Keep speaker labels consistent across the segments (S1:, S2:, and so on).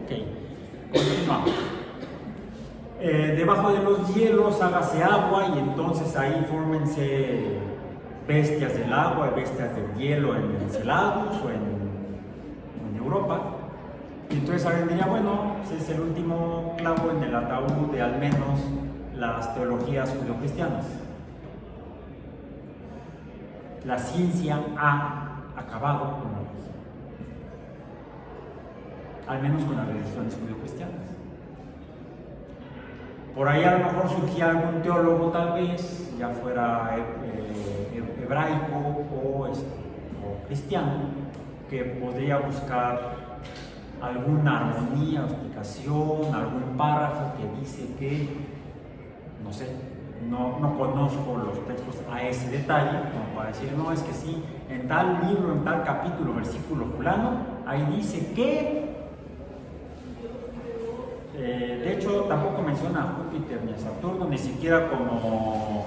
S1: Ok, continuamos. Debajo de los hielos hágase agua y entonces ahí fórmense bestias del agua y bestias del hielo en Enceladus o en Europa. Y entonces alguien diría, bueno, ese es el último clavo en el ataúd de al menos las teologías judeocristianas. La ciencia ha acabado con la religión, al menos con las religiones judeocristianas. Por ahí a lo mejor surgía algún teólogo tal vez, ya fuera hebraico o cristiano, que podría buscar alguna armonía o explicación, algún párrafo que dice que, no sé, no conozco los textos a ese detalle, como para decir, no, es que sí, en tal libro, en tal capítulo, versículo fulano, ahí dice que... de hecho, tampoco menciona a Júpiter ni a Saturno, ni siquiera como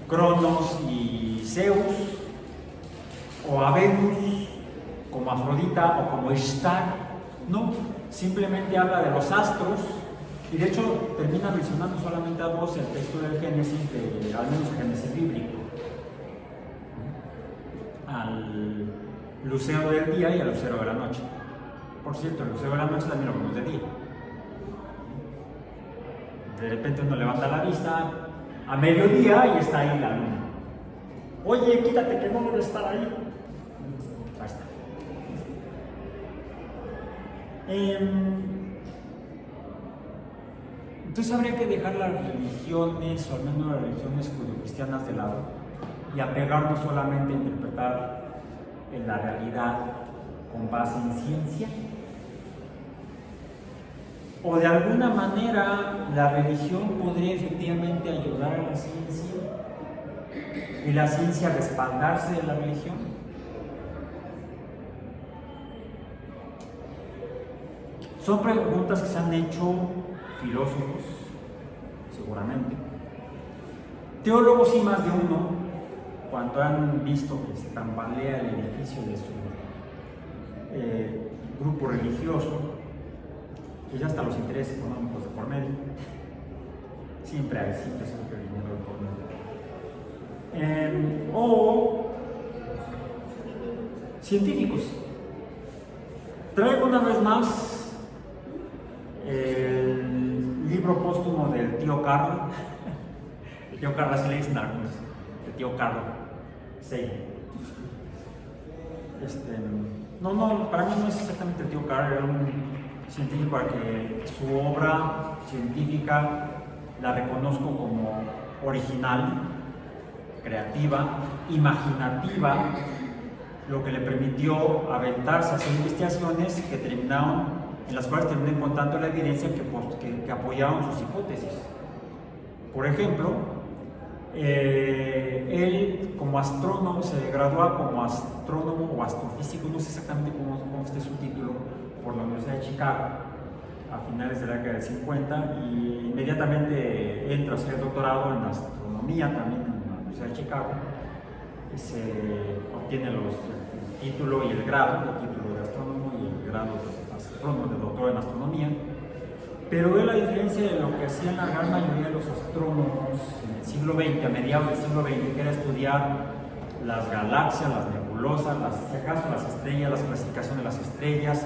S1: Cronos y Zeus, o a Venus, como Afrodita o como Ishtar. No, simplemente habla de los astros, y de hecho termina mencionando solamente a dos el texto del Génesis, al menos el Génesis bíblico, al lucero del día y al lucero de la noche. Por cierto, el lucero de la noche también lo vemos de día. De repente uno levanta la vista a mediodía y está ahí la luna. Oye, quítate que no debe estar ahí. Ahí está. Entonces habría que dejar las religiones, o al menos las religiones judeocristianas de lado, y apegarnos solamente a interpretar la realidad con base en ciencia. O de alguna manera la religión podría efectivamente ayudar a la ciencia y la ciencia respaldarse de la religión. Son preguntas que se han hecho filósofos, seguramente. Teólogos y más de uno, cuando han visto que se tambalea el edificio de su grupo religioso, que ya hasta los intereses económicos de por medio. Siempre hay dinero de por medio. O científicos. Traigo una vez más el libro póstumo del tío Carlos. El tío Carlos, así le dicen algunos. El tío Carlos. Sí. No, para mí no es exactamente el tío Carlos, era un científico al que su obra científica la reconozco como original, creativa, imaginativa, lo que le permitió aventarse a hacer investigaciones en las cuales terminó encontrando la evidencia que apoyaron sus hipótesis. Por ejemplo, él como astrónomo se gradúa como astrónomo o astrofísico, no sé exactamente cómo esté su título, por la Universidad de Chicago a finales de la década del 50, y inmediatamente entra a hacer doctorado en astronomía también en la Universidad de Chicago. Se obtiene el título y el título de astrónomo y el grado de astrónomo, de doctor en astronomía. Pero él, a diferencia de lo que hacían la gran mayoría de los astrónomos en el siglo XX, a mediados del siglo XX, que era estudiar las galaxias, las nebulosas, si acaso las estrellas, las clasificaciones de las estrellas.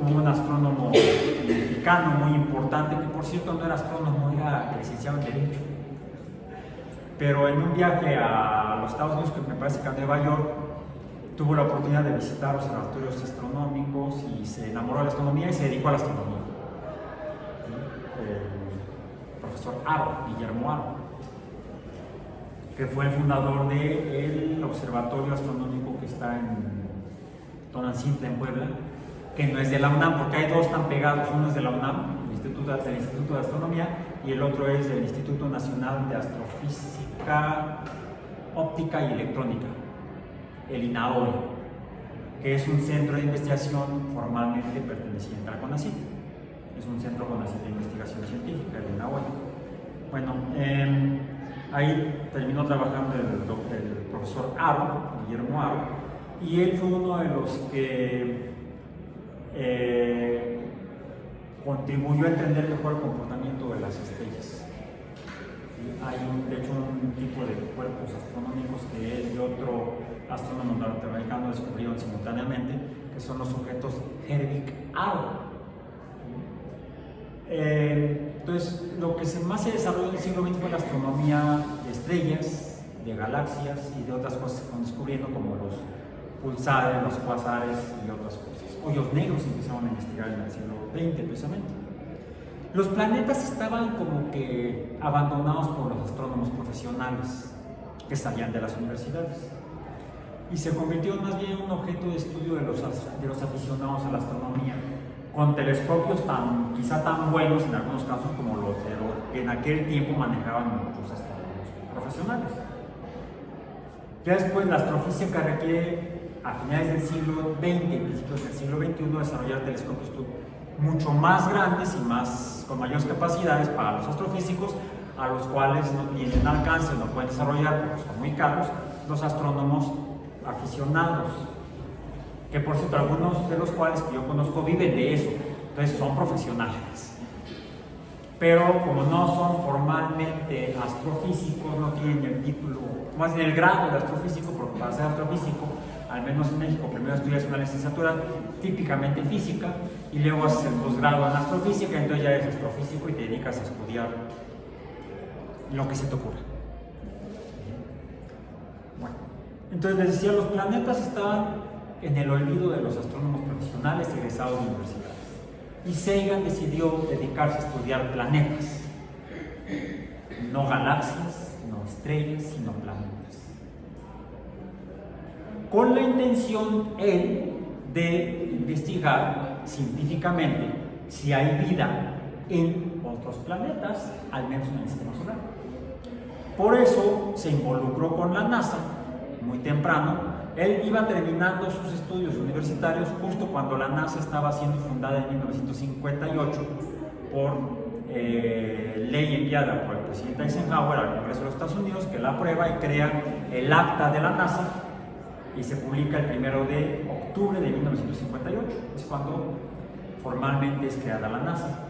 S1: Hubo un astrónomo mexicano muy importante, que por cierto no era astrónomo, era licenciado en Derecho. Pero en un viaje a los Estados Unidos, que me parece que a Nueva York, tuvo la oportunidad de visitar observatorios astronómicos y se enamoró de la astronomía y se dedicó a la astronomía. El profesor Aro, Guillermo Aro, que fue el fundador del observatorio astronómico que está en Tonantzintla, en Puebla, que no es de la UNAM, porque hay dos tan pegados. Uno es de la UNAM, del Instituto de Astronomía, y el otro es del Instituto Nacional de Astrofísica, Óptica y Electrónica, el INAOE, que es un centro de investigación formalmente perteneciente al CONACYT. Es un centro CONACYT de investigación científica, el INAOE. Bueno, ahí terminó trabajando el profesor Aro, Guillermo Aro, y él fue uno de los que contribuyó a entender mejor el comportamiento de las estrellas. Hay de hecho un tipo de cuerpos astronómicos que él y otro astrónomo norteamericano descubrieron simultáneamente, que son los objetos Herbig-Haro. Entonces, lo que más se desarrolló en el siglo XX fue la astronomía de estrellas, de galaxias y de otras cosas que se fueron descubriendo, como los pulsares, los cuasares y otras cosas. Hoyos negros empezaron a investigar en el siglo XX precisamente. Los planetas estaban como que abandonados por los astrónomos profesionales que salían de las universidades y se convirtió más bien en un objeto de estudio de los aficionados a la astronomía, con telescopios quizá tan buenos en algunos casos como los que en aquel tiempo manejaban muchos astrónomos profesionales. Ya después la astrofísica requiere a finales del siglo XX y principios del siglo XXI desarrollar telescopios mucho más grandes y con mayores capacidades para los astrofísicos, a los cuales no tienen alcance, no pueden desarrollar porque son muy caros los astrónomos aficionados, que por cierto algunos de los cuales que yo conozco viven de eso, entonces son profesionales, pero como no son formalmente astrofísicos, no tienen el título, más bien el grado de astrofísico, porque para ser astrofísico, al menos en México, primero estudias una licenciatura típicamente física y luego haces el posgrado en astrofísica, entonces ya eres astrofísico y te dedicas a estudiar lo que se te ocurra. Bueno, entonces les decía, los planetas estaban en el olvido de los astrónomos profesionales egresados de universidades y Sagan decidió dedicarse a estudiar planetas, no galaxias, no estrellas, sino planetas, con la intención él de investigar científicamente si hay vida en otros planetas, al menos en el sistema solar. Por eso se involucró con la NASA muy temprano. Él iba terminando sus estudios universitarios justo cuando la NASA estaba siendo fundada en 1958 por ley enviada por el presidente Eisenhower al Congreso de los Estados Unidos, que la aprueba y crea el acta de la NASA, y se publica el 1 de octubre de 1958, es cuando formalmente es creada la NASA,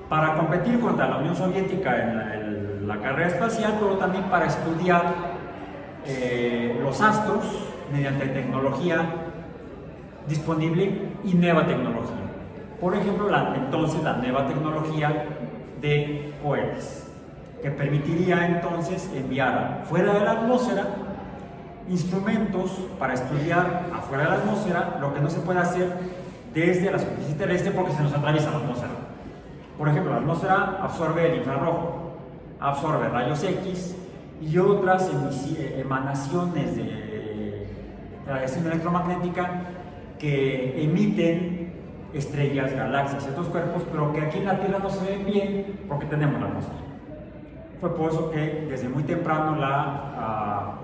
S1: para competir contra la Unión Soviética en la carrera espacial, pero también para estudiar los astros mediante tecnología disponible y nueva tecnología. Por ejemplo, entonces la nueva tecnología de cohetes, que permitiría entonces enviar fuera de la atmósfera instrumentos para estudiar afuera de la atmósfera lo que no se puede hacer desde la superficie terrestre porque se nos atraviesa la atmósfera. Por ejemplo, la atmósfera absorbe el infrarrojo, absorbe rayos X y otras emanaciones de radiación electromagnética que emiten estrellas, galaxias y otros cuerpos, pero que aquí en la Tierra no se ven bien porque tenemos la atmósfera. Fue por eso que desde muy temprano la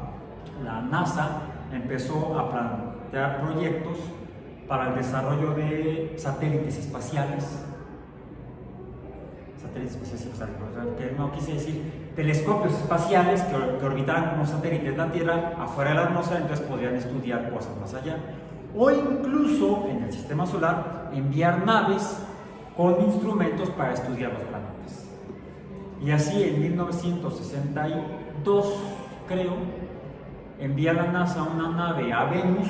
S1: NASA empezó a plantear proyectos para el desarrollo de satélites espaciales. Que no quise decir telescopios espaciales que orbitaran como satélites la Tierra afuera de la atmósfera, entonces podrían estudiar cosas más allá. O incluso en el sistema solar enviar naves con instrumentos para estudiar los planetas. Y así en 1962, creo, envía la NASA una nave a Venus,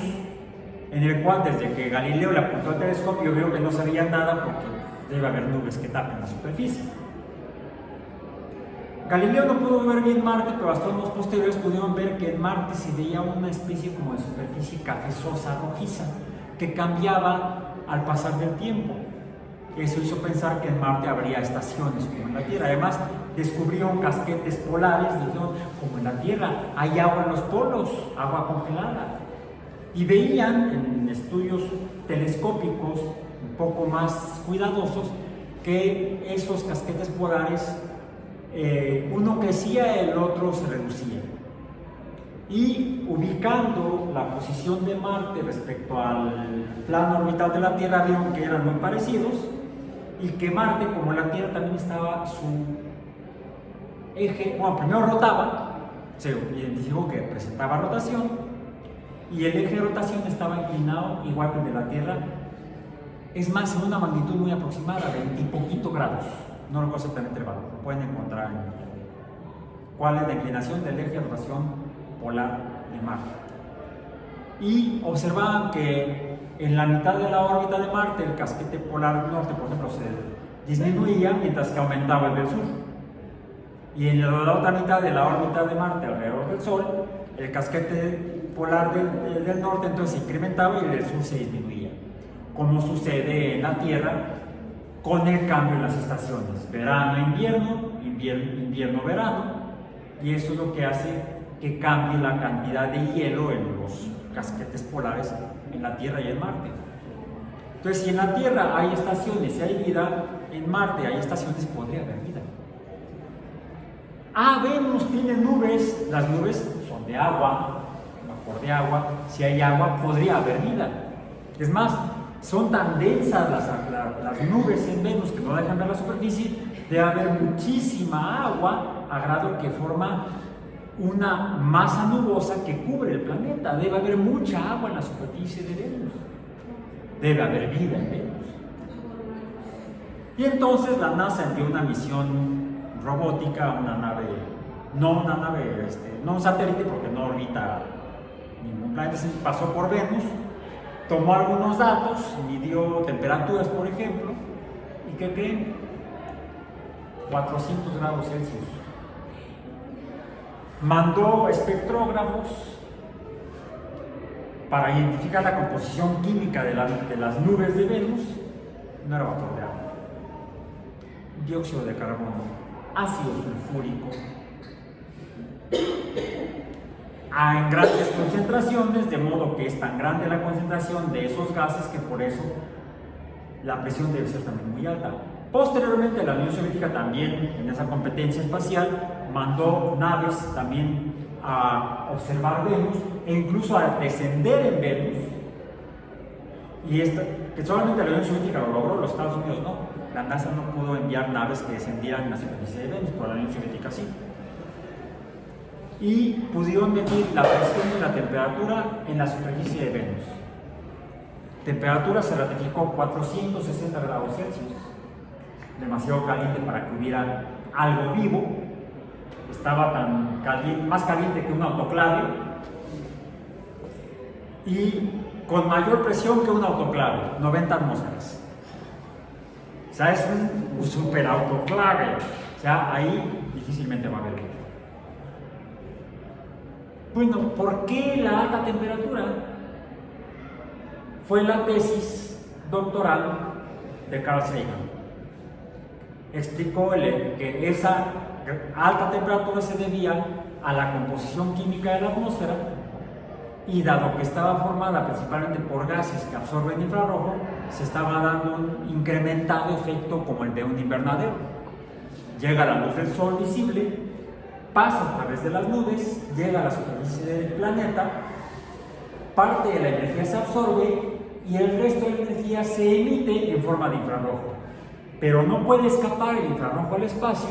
S1: en el cual desde que Galileo le apuntó al telescopio vio que no se veía nada porque debe haber nubes que tapen la superficie. Galileo no pudo ver bien Marte, pero astrónomos posteriores pudieron ver que en Marte se veía una especie como de superficie cafezosa, rojiza, que cambiaba al pasar del tiempo. Eso hizo pensar que en Marte habría estaciones como en la Tierra. Además, descubrieron casquetes polares, dijeron, como en la Tierra, hay agua en los polos, agua congelada. Y veían en estudios telescópicos un poco más cuidadosos que esos casquetes polares, uno crecía, el otro se reducía. Y ubicando la posición de Marte respecto al plano orbital de la Tierra, vieron que eran muy parecidos y que Marte, como la Tierra también estaba su eje, bueno, primero rotaba, se identificó que presentaba rotación y el eje de rotación estaba inclinado igual que el de la Tierra Es más, en una magnitud muy aproximada, 20 y poquito grados. No lo conozco exactamente el valor, lo pueden encontrar en cuál es la inclinación del eje de rotación polar de Marte. Y observaban que en la mitad de la órbita de Marte, el casquete polar norte, por ejemplo, se disminuía mientras que aumentaba el del sur. Y en la otra mitad de la órbita de Marte, alrededor del Sol, el casquete polar del norte entonces se incrementaba y el del sur se disminuía, como sucede en la Tierra con el cambio en las estaciones, verano-invierno, invierno-verano, y eso es lo que hace que cambie la cantidad de hielo en los casquetes polares en la Tierra y en Marte. Entonces, si en la Tierra hay estaciones y hay vida, en Marte hay estaciones, podría haber vida. Venus tiene nubes, las nubes son de agua, vapor de agua, si hay agua podría haber vida. Es más, son tan densas las nubes en Venus que no dejan ver la superficie, debe haber muchísima agua a grado que forma una masa nubosa que cubre el planeta. Debe haber mucha agua en la superficie de Venus, debe haber vida en Venus. Y entonces la NASA envió una misión robótica, una nave, no un satélite porque no orbita ningún planeta, pasó por Venus, tomó algunos datos, midió temperaturas, por ejemplo, y ¿qué creen? 400 grados Celsius. Mandó espectrógrafos para identificar la composición química de las nubes de Venus. No era vapor de agua, dióxido de carbono, ácido sulfúrico, en grandes concentraciones, de modo que es tan grande la concentración de esos gases que por eso la presión debe ser también muy alta. Posteriormente, la Unión Soviética también, en esa competencia espacial, mandó naves también a observar Venus e incluso a descender en Venus. Y que solamente la Unión Soviética lo logró, los Estados Unidos no. La NASA no pudo enviar naves que descendieran en la superficie de Venus, pero la Unión Soviética sí. Y pudieron medir la presión y la temperatura en la superficie de Venus. Temperatura se ratificó 460 grados Celsius, demasiado caliente para que hubiera algo vivo. Estaba tan caliente, más caliente que un autoclave, y con mayor presión que un autoclave, 90 atmósferas. O sea, es un super autoclave. O sea, ahí difícilmente va a haber vida. Bueno, ¿por qué la alta temperatura? Fue la tesis doctoral de Carl Sagan. Explicó que esa alta temperatura se debía a la composición química de la atmósfera, y dado que estaba formada principalmente por gases que absorben infrarrojo, se estaba dando un incrementado efecto como el de un invernadero. Llega la luz del sol visible, pasa a través de las nubes, llega a la superficie del planeta, parte de la energía se absorbe y el resto de la energía se emite en forma de infrarrojo. Pero no puede escapar el infrarrojo al espacio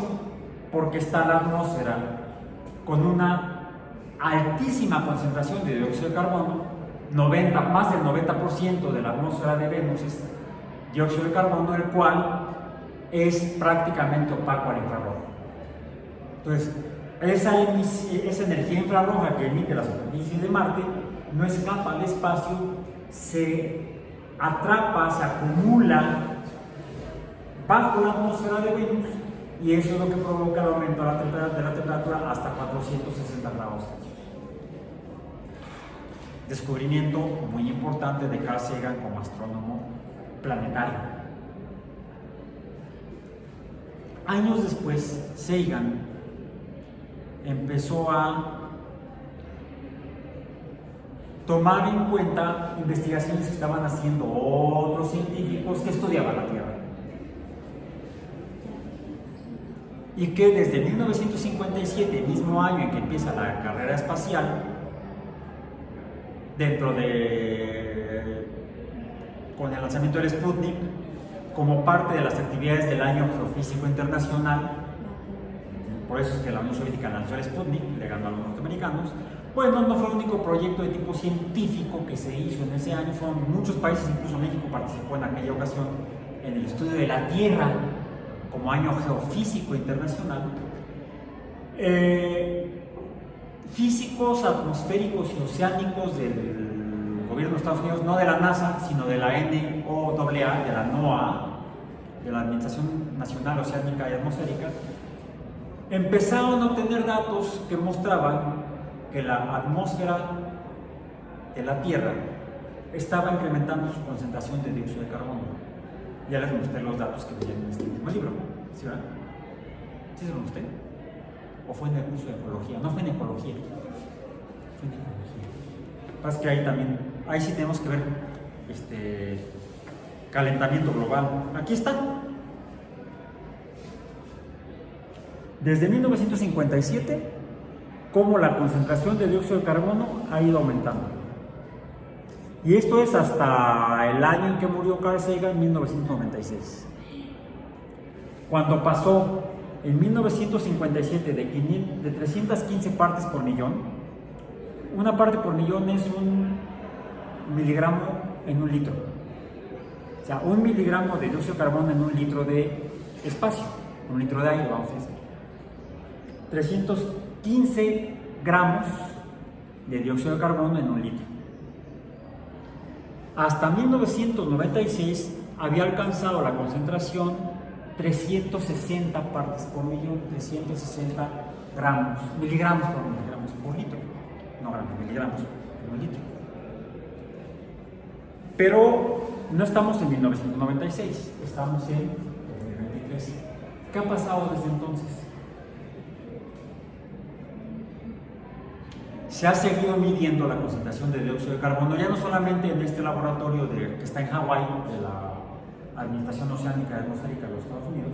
S1: porque está la atmósfera con una altísima concentración de dióxido de carbono. Más del 90% de la atmósfera de Venus es dióxido de carbono, el cual es prácticamente opaco al infrarrojo. Entonces, esa energía infrarroja que emite la superficie de Marte no escapa al espacio, se atrapa, se acumula bajo la atmósfera de Venus, y eso es lo que provoca el aumento de la temperatura hasta 460 grados Celsius. Descubrimiento muy importante de Carl Sagan como astrónomo planetario. Años después, Sagan empezó a tomar en cuenta investigaciones que estaban haciendo otros científicos que estudiaban la Tierra, y que desde 1957, mismo año en que empieza la carrera espacial, con el lanzamiento del Sputnik, como parte de las actividades del Año Geofísico Internacional, por eso es que la Unión Soviética lanzó el Sputnik, le ganó a los norteamericanos, Bueno, no fue el único proyecto de tipo científico que se hizo en ese año, fueron muchos países, incluso México participó en aquella ocasión en el estudio de la Tierra como año geofísico internacional. Físicos atmosféricos y oceánicos del gobierno de Estados Unidos, no de la NASA, sino de la NOAA, de la NOAA, de la Administración Nacional Oceánica y Atmosférica, empezaron a obtener datos que mostraban que la atmósfera de la Tierra estaba incrementando su concentración de dióxido de carbono. Ya les mostré los datos que veían en este mismo libro. ¿Sí, verdad? ¿Sí se los mostré? ¿O fue en el curso de ecología? No fue en ecología. Fue en ecología. Pasa que ahí también, ahí sí tenemos que ver calentamiento global. Aquí está. Desde 1957, cómo la concentración de dióxido de carbono ha ido aumentando. Y esto es hasta el año en que murió Carl Sagan, en 1996. Cuando pasó en 1957 de 315 partes por millón, una parte por millón es un miligramo en un litro. O sea, 1 miligramo de dióxido de carbono en 1 litro de espacio, 1 litro de aire, vamos a decir. 315 gramos de dióxido de carbono en 1 litro. Hasta 1996 había alcanzado la concentración 360 partes por millón, 360 miligramos por litro, no gramos, miligramos por litro. Pero no estamos en 1996, estamos en 2023. ¿Qué ha pasado desde entonces? Se ha seguido midiendo la concentración de dióxido de carbono, ya no solamente en este laboratorio que está en Hawái, de la Administración Oceánica y Atmosférica de los Estados Unidos,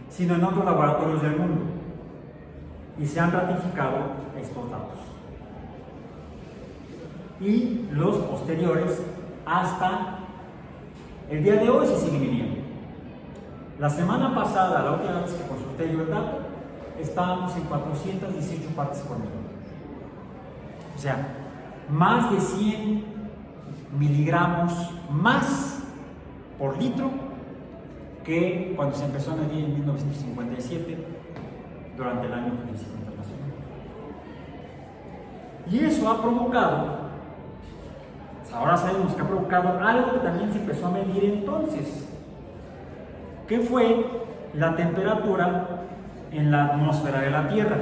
S1: sino en otros laboratorios del mundo. Y se han ratificado estos datos. Y los posteriores hasta el día de hoy se siguen midiendo. La semana pasada, la última vez que consulté yo el dato, estábamos en 418 partes por millón. O sea, más de 100 miligramos más por litro que cuando se empezó a medir en 1957 durante el año geofísico internacional. Y eso ha provocado, ahora sabemos que ha provocado algo que también se empezó a medir entonces, que fue la temperatura en la atmósfera de la Tierra,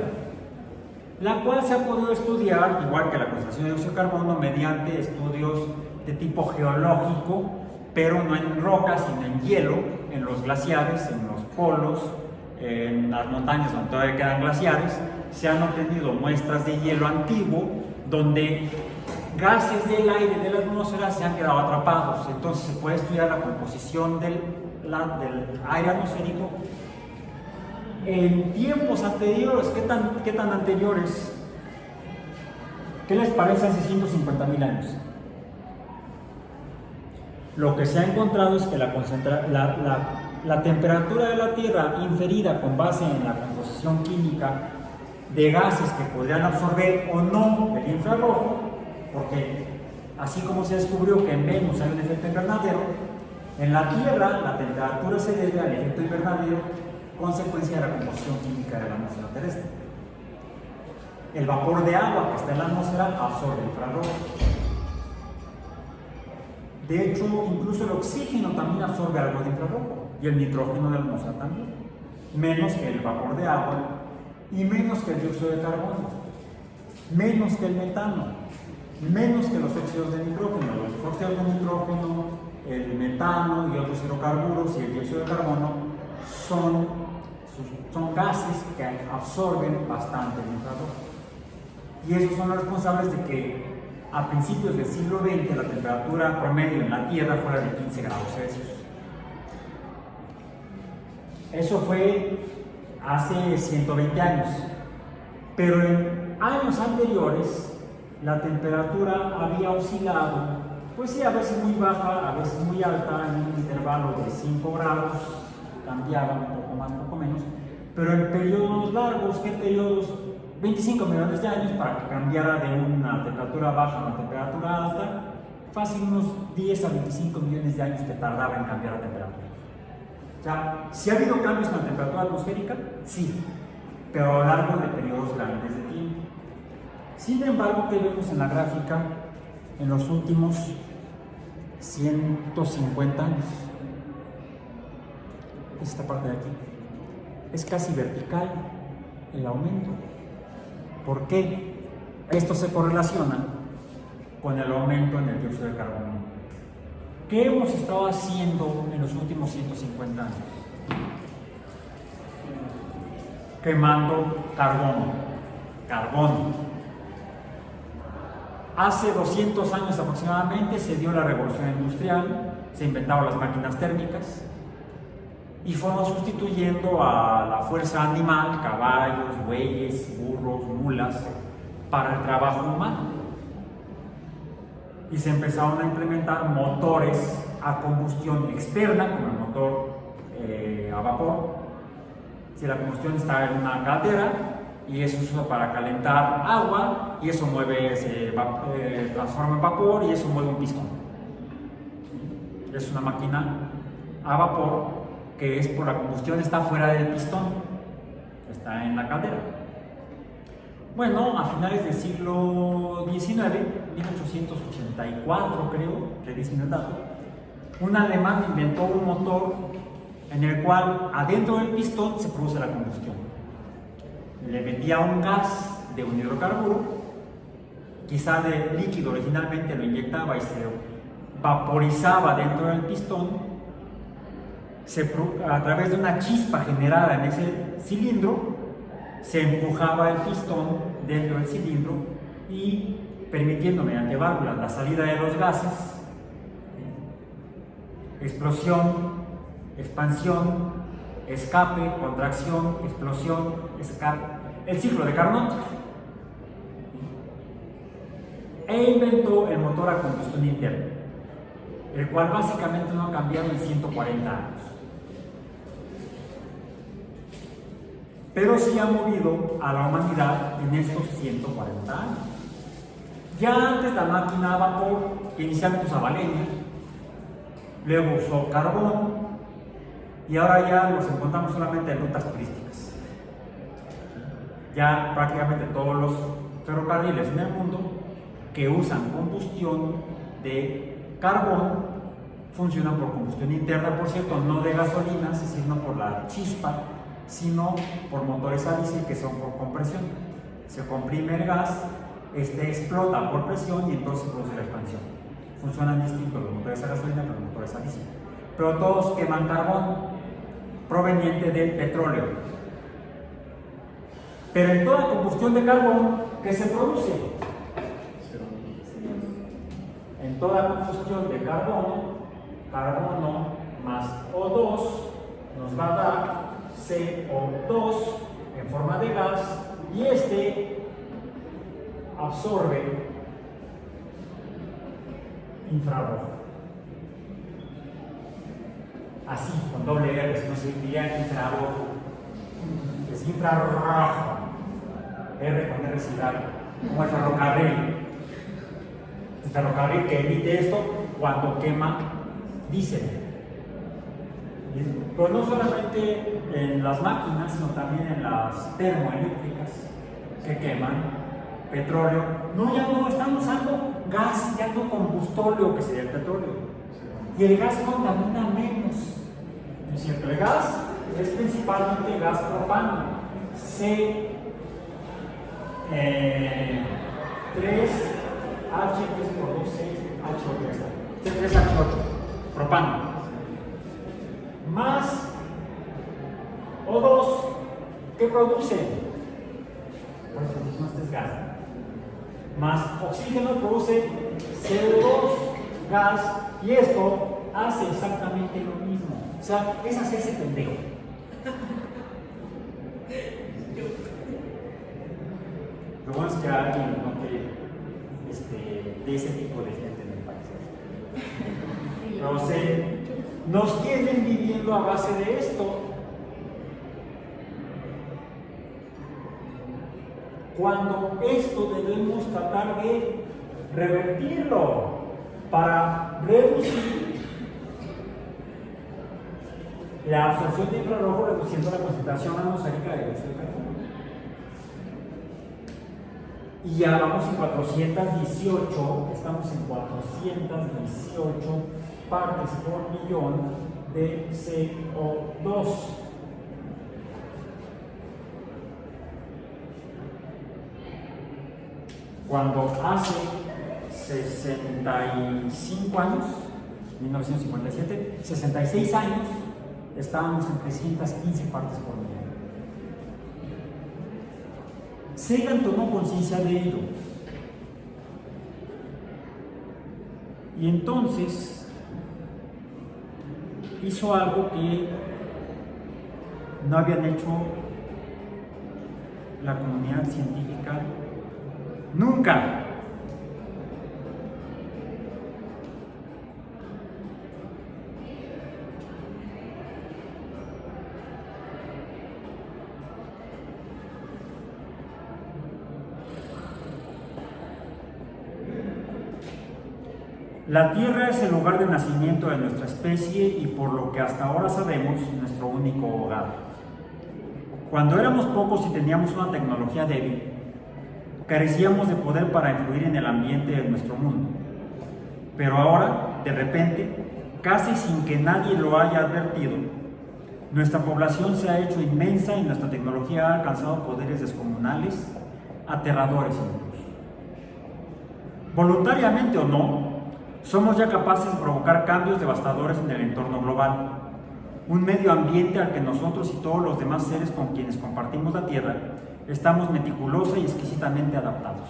S1: la cual se ha podido estudiar, igual que la concentración de dióxido de carbono, mediante estudios de tipo geológico, pero no en rocas, sino en hielo, en los glaciares, en los polos, en las montañas donde todavía quedan glaciares. Se han obtenido muestras de hielo antiguo, donde gases del aire de la atmósfera se han quedado atrapados. Entonces se puede estudiar la composición del aire atmosférico en tiempos anteriores. ¿Qué tan anteriores? ¿Qué les parece hace 150.000 años? Lo que se ha encontrado es que la temperatura de la Tierra inferida con base en la composición química de gases que podrían absorber o no el infrarrojo, porque así como se descubrió que en Venus hay un efecto invernadero, en la Tierra la temperatura se debe al efecto invernadero, consecuencia de la composición química de la atmósfera terrestre. El vapor de agua que está en la atmósfera absorbe el infrarrojo. De hecho, incluso el oxígeno también absorbe algo de infrarrojo, y el nitrógeno de la atmósfera también, menos que el vapor de agua y menos que el dióxido de carbono, menos que el metano, menos que los óxidos de nitrógeno. Los óxidos de nitrógeno, el metano y otros hidrocarburos y el dióxido de carbono son gases que absorben bastante el infrarrojo. Y esos son los responsables de que a principios del siglo XX la temperatura promedio en la Tierra fuera de 15 grados Celsius. Eso fue hace 120 años. Pero en años anteriores la temperatura había oscilado, pues sí, a veces muy baja, a veces muy alta, en un intervalo de 5 grados, cambiaba un poco más, un poco menos, pero en periodos largos. ¿Qué periodos 25 millones de años para que cambiara de una temperatura baja a una temperatura alta. Fácil unos 10 a 25 millones de años que tardaba en cambiar la temperatura. O sea, ¿sí ha habido cambios en la temperatura atmosférica? Sí, pero a lo largo de periodos grandes de tiempo. Sin embargo, ¿qué vemos en la gráfica en los últimos 150 años? Esta parte de aquí. Es casi vertical el aumento. ¿Por qué? Esto se correlaciona con el aumento en el dióxido de carbono. ¿Qué hemos estado haciendo en los últimos 150 años? Quemando carbono. Hace 200 años aproximadamente se dio la revolución industrial, se inventaron las máquinas térmicas y fueron sustituyendo a la fuerza animal, caballos, bueyes, burros, mulas, para el trabajo humano. Y se empezaron a implementar motores a combustión externa, como el motor a vapor. Si la combustión está en una caldera y eso se usa para calentar agua y eso se transforma en vapor y eso mueve un pistón. Es una máquina a vapor que es por la combustión, está fuera del pistón, está en la caldera. Bueno, a finales del siglo XIX, 1884 creo, que dicen el dato, un alemán inventó un motor en el cual adentro del pistón se produce la combustión. Le metía un gas de un hidrocarburo, quizá de líquido originalmente, lo inyectaba y se vaporizaba dentro del pistón. A través de una chispa generada en ese cilindro, se empujaba el pistón dentro del cilindro y permitiendo mediante válvulas la salida de los gases, explosión, expansión, escape, contracción, explosión, escape, el ciclo de Carnot. E inventó el motor a combustión interna, el cual básicamente no ha cambiado en 140 años. Pero sí ha movido a la humanidad en estos 140 años. Ya antes la máquina a vapor, que inicialmente usaba leña, luego usó carbón, y ahora ya los encontramos solamente en rutas turísticas. Ya prácticamente todos los ferrocarriles en el mundo que usan combustión de carbón funcionan por combustión interna, por cierto, no de gasolina, sino por la chispa, sino por motores a diésel que son por compresión. Se comprime el gas, explota por presión y entonces produce la expansión. Funcionan distintos los motores a gasolina que los motores a diésel, pero todos queman carbón proveniente del petróleo. Pero en toda combustión de carbón, ¿qué se produce? En toda combustión de carbono más O2 nos va a dar CO2 en forma de gas y absorbe infrarrojo. Así, con doble R, si no se diría infrarrojo. Es infrarrojo. R con R ciudad, como el ferrocarril. El ferrocarril que emite esto cuando quema diésel. Pero no solamente en las máquinas, sino también en las termoeléctricas que queman petróleo. No, ya no están usando gas, ya no combustóleo, que sería el petróleo. Y el gas contamina menos. Es cierto, el gas es principalmente gas propano. C3H3O2H8, propano. Más O2, ¿qué produce? Por eso no es gas. Más oxígeno produce CO2, gas, y esto hace exactamente lo mismo. O sea, es hacerse pendejo. Lo bueno es que alguien note de ese tipo de gente en el país. Pero nos tienen viviendo a base de esto. cuando esto debemos tratar de revertirlo para reducir la absorción de infrarrojo, reduciendo la concentración atmosférica de dióxido de carbono. Y ya vamos en 418, estamos en 418 partes por millón de CO2. Cuando hace 65 años, 1957, 66 años, estábamos en 315 partes por millón. Sagan tomó conciencia de ello. Y entonces hizo algo que no habían hecho la comunidad científica nunca. La Tierra es el lugar de nacimiento de nuestra especie y, por lo que hasta ahora sabemos, nuestro único hogar. Cuando éramos pocos y teníamos una tecnología débil, carecíamos de poder para influir en el ambiente de nuestro mundo. Pero ahora, de repente, casi sin que nadie lo haya advertido, nuestra población se ha hecho inmensa y nuestra tecnología ha alcanzado poderes descomunales, aterradores incluso. Voluntariamente o no, somos ya capaces de provocar cambios devastadores en el entorno global, un medio ambiente al que nosotros y todos los demás seres con quienes compartimos la Tierra estamos meticulosa y exquisitamente adaptados.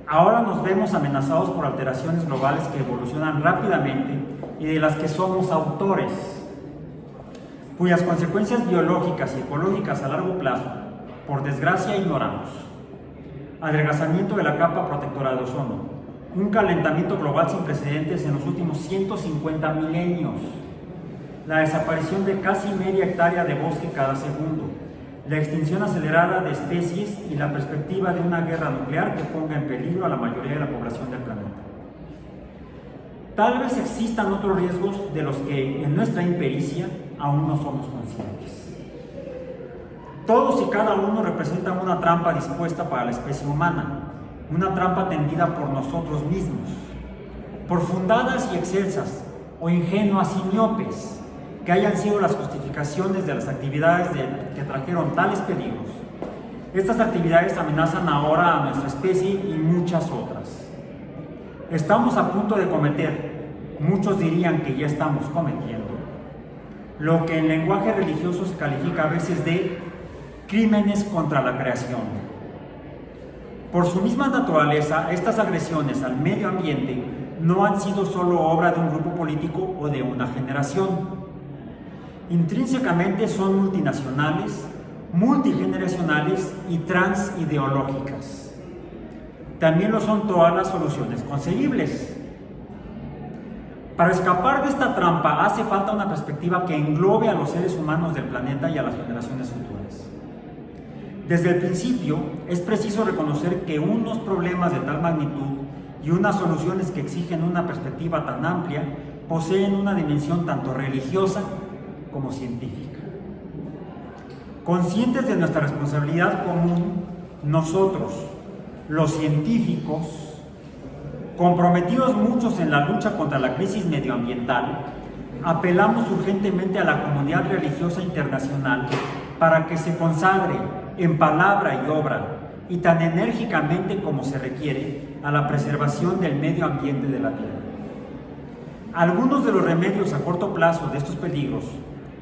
S1: Ahora nos vemos amenazados por alteraciones globales que evolucionan rápidamente y de las que somos autores, cuyas consecuencias biológicas y ecológicas a largo plazo, por desgracia, ignoramos. Adelgazamiento de la capa protectora de ozono, un calentamiento global sin precedentes en los últimos 150 milenios, la desaparición de casi media hectárea de bosque cada segundo, la extinción acelerada de especies y la perspectiva de una guerra nuclear que ponga en peligro a la mayoría de la población del planeta. Tal vez existan otros riesgos de los que en nuestra impericia aún no somos conscientes. Todos y cada uno representan una trampa dispuesta para la especie humana, una trampa tendida por nosotros mismos, por fundadas y excelsas o ingenuas y miopes que hayan sido las justificaciones de las actividades que trajeron tales peligros. Estas actividades amenazan ahora a nuestra especie y muchas otras. Estamos a punto de cometer, muchos dirían que ya estamos cometiendo, lo que en lenguaje religioso se califica a veces de crímenes contra la creación. Por su misma naturaleza, estas agresiones al medio ambiente no han sido solo obra de un grupo político o de una generación. Intrínsecamente son multinacionales, multigeneracionales y transideológicas. También lo son todas las soluciones concebibles. Para escapar de esta trampa hace falta una perspectiva que englobe a los seres humanos del planeta y a las generaciones futuras. Desde el principio, es preciso reconocer que unos problemas de tal magnitud y unas soluciones que exigen una perspectiva tan amplia poseen una dimensión tanto religiosa como científica. Conscientes de nuestra responsabilidad común, nosotros, los científicos, comprometidos muchos en la lucha contra la crisis medioambiental, apelamos urgentemente a la comunidad religiosa internacional para que se consagre en palabra y obra, y tan enérgicamente como se requiere, a la preservación del medio ambiente de la Tierra. Algunos de los remedios a corto plazo de estos peligros,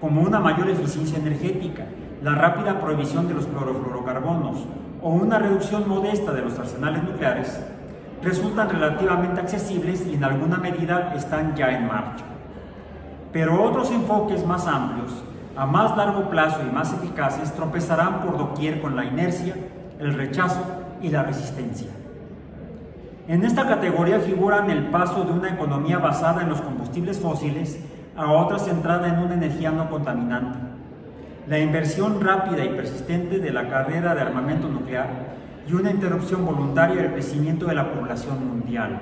S1: como una mayor eficiencia energética, la rápida prohibición de los clorofluorocarbonos o una reducción modesta de los arsenales nucleares, resultan relativamente accesibles y en alguna medida están ya en marcha. Pero otros enfoques más amplios, a más largo plazo y más eficaces, tropezarán por doquier con la inercia, el rechazo y la resistencia. En esta categoría figuran el paso de una economía basada en los combustibles fósiles a otra centrada en una energía no contaminante, la inversión rápida y persistente de la carrera de armamento nuclear y una interrupción voluntaria del crecimiento de la población mundial,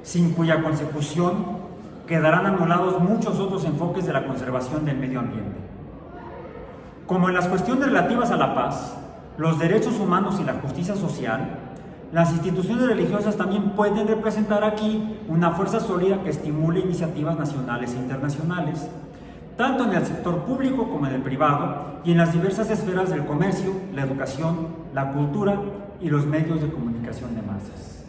S1: sin cuya consecución quedarán anulados muchos otros enfoques de la conservación del medio ambiente. Como en las cuestiones relativas a la paz, los derechos humanos y la justicia social, las instituciones religiosas también pueden representar aquí una fuerza sólida que estimule iniciativas nacionales e internacionales, tanto en el sector público como en el privado y en las diversas esferas del comercio, la educación, la cultura y los medios de comunicación de masas.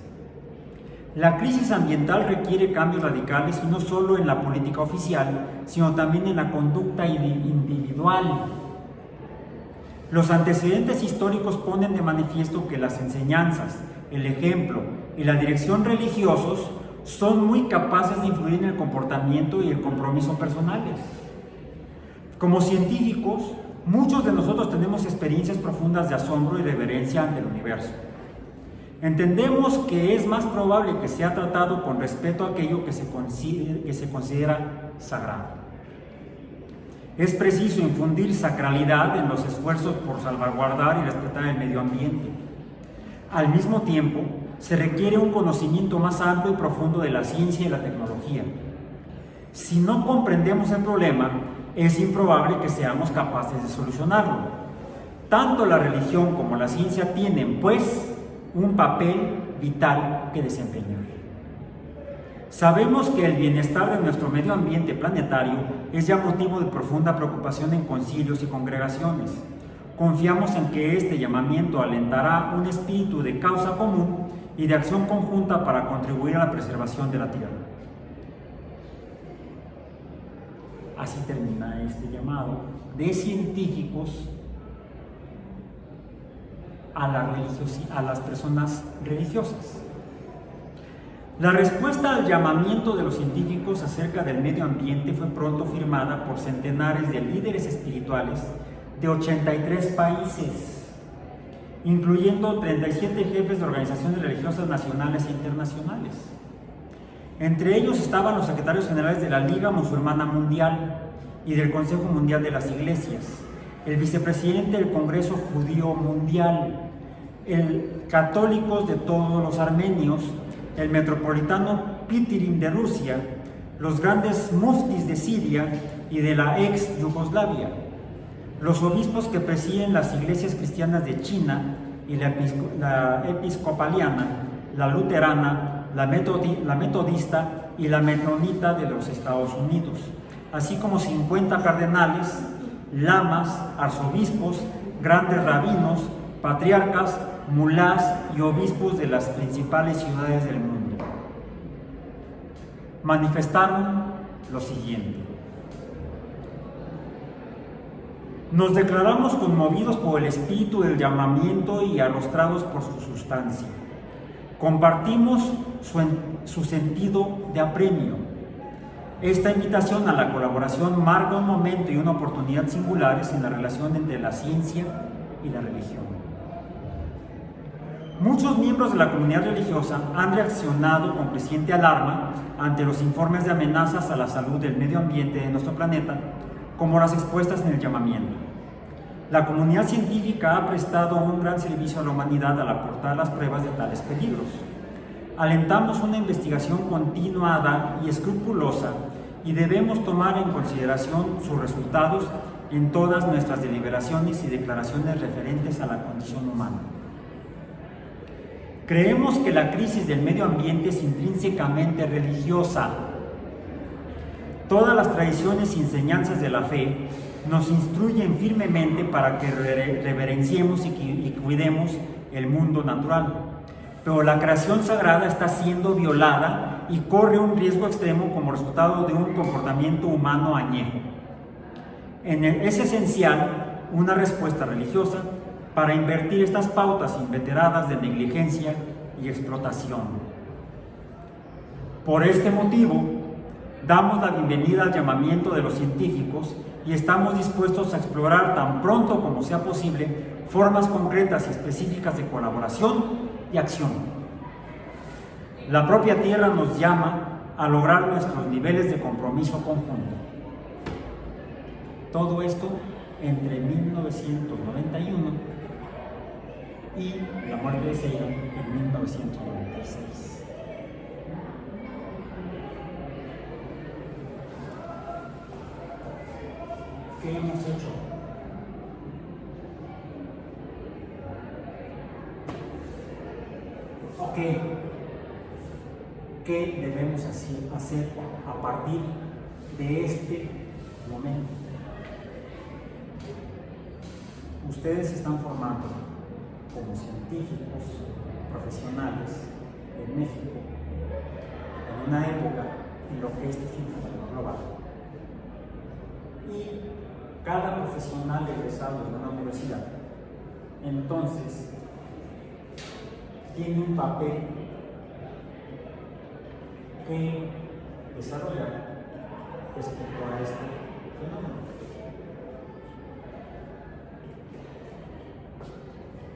S1: La crisis ambiental requiere cambios radicales y no solo en la política oficial, sino también en la conducta individual. Los antecedentes históricos ponen de manifiesto que las enseñanzas, el ejemplo y la dirección religiosos son muy capaces de influir en el comportamiento y el compromiso personales. Como científicos, muchos de nosotros tenemos experiencias profundas de asombro y reverencia ante el universo. Entendemos que es más probable que sea tratado con respeto a aquello que se considera sagrado. Es preciso infundir sacralidad en los esfuerzos por salvaguardar y respetar el medio ambiente. Al mismo tiempo, se requiere un conocimiento más amplio y profundo de la ciencia y la tecnología. Si no comprendemos el problema, es improbable que seamos capaces de solucionarlo. Tanto la religión como la ciencia tienen, pues, un papel vital que desempeñar. Sabemos que el bienestar de nuestro medio ambiente planetario es ya motivo de profunda preocupación en concilios y congregaciones. Confiamos en que este llamamiento alentará un espíritu de causa común y de acción conjunta para contribuir a la preservación de la tierra. Así termina este llamado de científicos a las personas religiosas. La respuesta al llamamiento de los científicos acerca del medio ambiente fue pronto firmada por centenares de líderes espirituales de 83 países, incluyendo 37 jefes de organizaciones religiosas nacionales e internacionales. Entre ellos estaban los secretarios generales de la Liga Musulmana Mundial y del Consejo Mundial de las Iglesias, el vicepresidente del Congreso Judío Mundial, el católicos de todos los armenios, el metropolitano Pitirim de Rusia, los grandes muftis de Siria y de la ex Yugoslavia, los obispos que presiden las iglesias cristianas de China y la episcopaliana, la luterana, la metodista y la menonita de los Estados Unidos, así como 50 cardenales, lamas, arzobispos, grandes rabinos, patriarcas, mulás y obispos de las principales ciudades del mundo. Manifestaron lo siguiente: nos declaramos conmovidos por el espíritu del llamamiento y arrostrados por su sustancia. Compartimos su sentido de apremio. Esta invitación a la colaboración marca un momento y una oportunidad singulares en la relación entre la ciencia y la religión. Muchos miembros de la comunidad religiosa han reaccionado con creciente alarma ante los informes de amenazas a la salud del medio ambiente de nuestro planeta, como las expuestas en el llamamiento. La comunidad científica ha prestado un gran servicio a la humanidad al aportar las pruebas de tales peligros. Alentamos una investigación continuada y escrupulosa y debemos tomar en consideración sus resultados en todas nuestras deliberaciones y declaraciones referentes a la condición humana. Creemos que la crisis del medio ambiente es intrínsecamente religiosa. Todas las tradiciones y enseñanzas de la fe nos instruyen firmemente para que reverenciemos y cuidemos el mundo natural. Pero la creación sagrada está siendo violada y corre un riesgo extremo como resultado de un comportamiento humano añejo. Es esencial una respuesta religiosa para invertir estas pautas inveteradas de negligencia y explotación. Por este motivo, damos la bienvenida al llamamiento de los científicos y estamos dispuestos a explorar tan pronto como sea posible formas concretas y específicas de colaboración y acción. La propia Tierra nos llama a lograr nuestros niveles de compromiso conjunto. Todo esto entre 1991 y la muerte de Seiron en 1996. ¿Qué hemos hecho? Ok, ¿qué debemos hacer a partir de este momento? Ustedes se están formando como científicos profesionales en México en una época en lo que es difícil global. Y cada profesional egresado de una universidad, entonces, tiene un papel que desarrollar respecto a este fenómeno.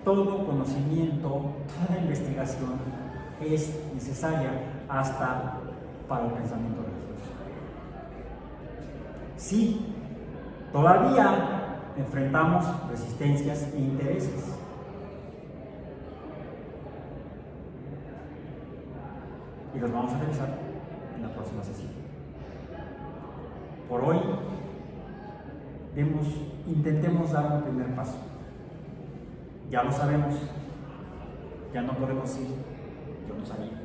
S1: Todo conocimiento, toda investigación es necesaria hasta para el pensamiento religioso. Sí, todavía enfrentamos resistencias e intereses. Y los vamos a revisar en la próxima sesión. Por hoy, intentemos dar un primer paso. Ya lo sabemos, ya no podemos ir, yo no sabía.